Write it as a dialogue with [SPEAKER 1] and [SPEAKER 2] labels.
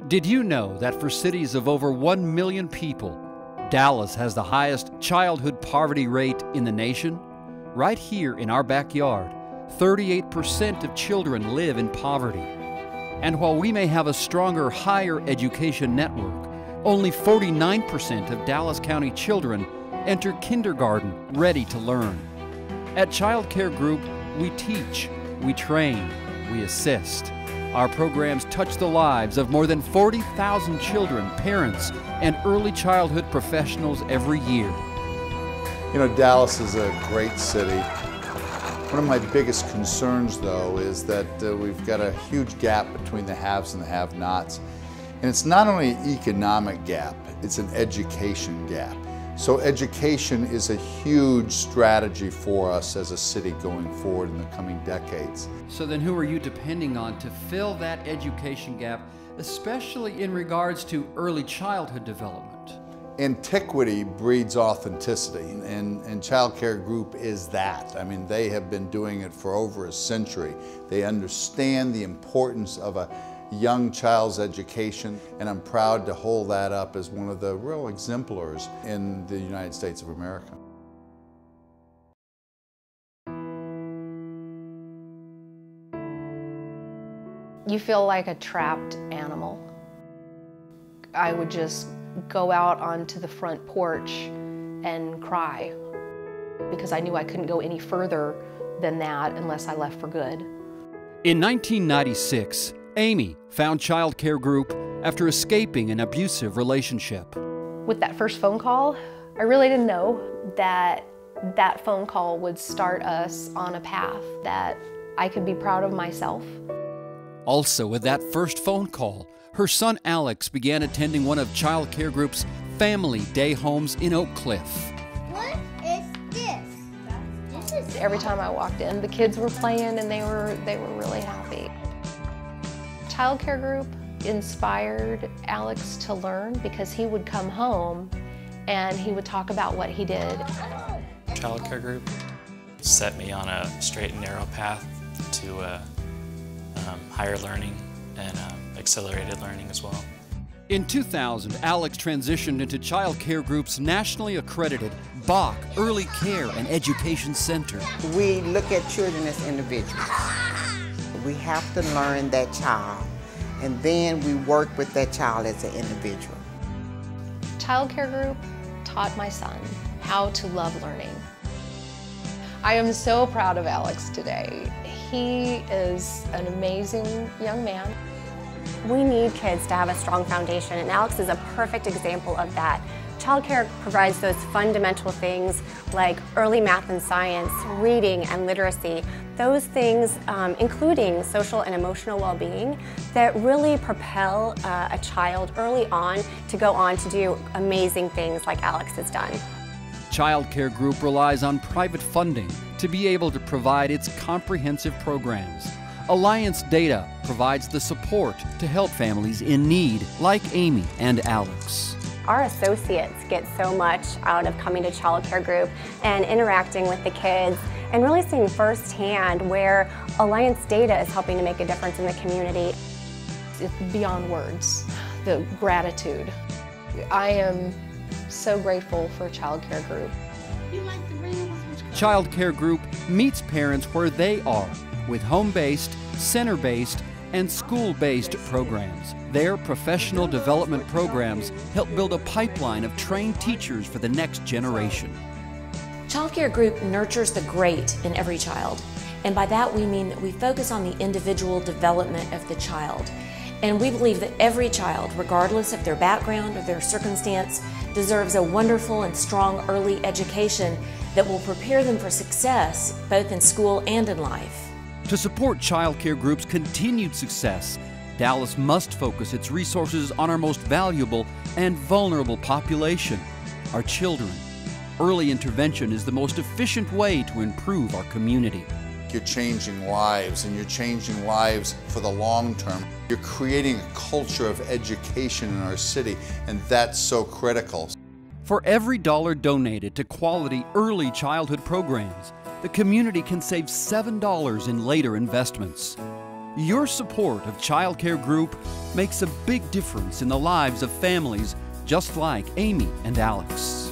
[SPEAKER 1] Did you know that for cities of over 1 million people, Dallas has the highest childhood poverty rate in the nation? Right here in our backyard, 38% of children live in poverty. And while we may have a stronger higher education network, only 49% of Dallas County children enter kindergarten ready to learn. At ChildCare Group, we teach, we train, we assist. Our programs touch the lives of more than 40,000 children, parents, and early childhood professionals every year.
[SPEAKER 2] You know, Dallas is a great city. One of my biggest concerns, though, is that we've got a huge gap between the haves and the have-nots. And it's not only an economic gap, it's an education gap. So education is a huge strategy for us as a city going forward in the coming decades.
[SPEAKER 1] So then who are you depending on to fill that education gap, especially in regards to early childhood development?
[SPEAKER 2] Antiquity breeds authenticity, and ChildCare Group is that. I mean, they have been doing it for over a century. They understand the importance of a young child's education, and I'm proud to hold that up as one of the real exemplars in the United States of America.
[SPEAKER 3] You feel like a trapped animal. I would just go out onto the front porch and cry because I knew I couldn't go any further than that unless I left for good.
[SPEAKER 1] In 1996, Amy found ChildCare Group after escaping an abusive relationship.
[SPEAKER 3] With that first phone call, I really didn't know that that phone call would start us on a path that I could be proud of myself.
[SPEAKER 1] Also, with that first phone call, her son Alex began attending one of ChildCare Group's family day homes in Oak Cliff.
[SPEAKER 4] What is this?
[SPEAKER 3] Every time I walked in, the kids were playing and they were really happy. ChildCare Group inspired Alex to learn because he would come home and he would talk about what he did.
[SPEAKER 5] ChildCare Group set me on a straight and narrow path to higher learning and accelerated learning as well.
[SPEAKER 1] In 2000, Alex transitioned into ChildCare Group's nationally accredited Bach Early Care and Education Center.
[SPEAKER 6] We look at children as individuals. We have to learn that child, and then we work with that child as an individual.
[SPEAKER 3] ChildCare Group taught my son how to love learning. I am so proud of Alex today. He is an amazing young man.
[SPEAKER 7] We need kids to have a strong foundation, and Alex is a perfect example of that. ChildCare provides those fundamental things like early math and science, reading and literacy, those things, including social and emotional well-being, that really propel a child early on to go on to do amazing things like Alex has done.
[SPEAKER 1] ChildCare Group relies on private funding to be able to provide its comprehensive programs. Alliance Data provides the support to help families in need like Amy and Alex.
[SPEAKER 7] Our associates get so much out of coming to ChildCare Group and interacting with the kids and really seeing firsthand where Alliance Data is helping to make a difference in the community.
[SPEAKER 3] It's beyond words, the gratitude. I am so grateful for ChildCare Group.
[SPEAKER 1] ChildCare Group meets parents where they are with home-based, center-based, and school-based programs. Their professional development programs help build a pipeline of trained teachers for the next generation.
[SPEAKER 8] ChildCare Group nurtures the great in every child, and by that we mean that we focus on the individual development of the child. And we believe that every child, regardless of their background or their circumstance, deserves a wonderful and strong early education that will prepare them for success both in school and in life.
[SPEAKER 1] To support ChildCare Group's continued success, Dallas must focus its resources on our most valuable and vulnerable population, our children. Early intervention is the most efficient way to improve our community.
[SPEAKER 2] You're changing lives, and you're changing lives for the long term. You're creating a culture of education in our city, and that's so critical.
[SPEAKER 1] For every dollar donated to quality early childhood programs, the community can save $7 in later investments. Your support of ChildCare Group makes a big difference in the lives of families just like Amy and Alex.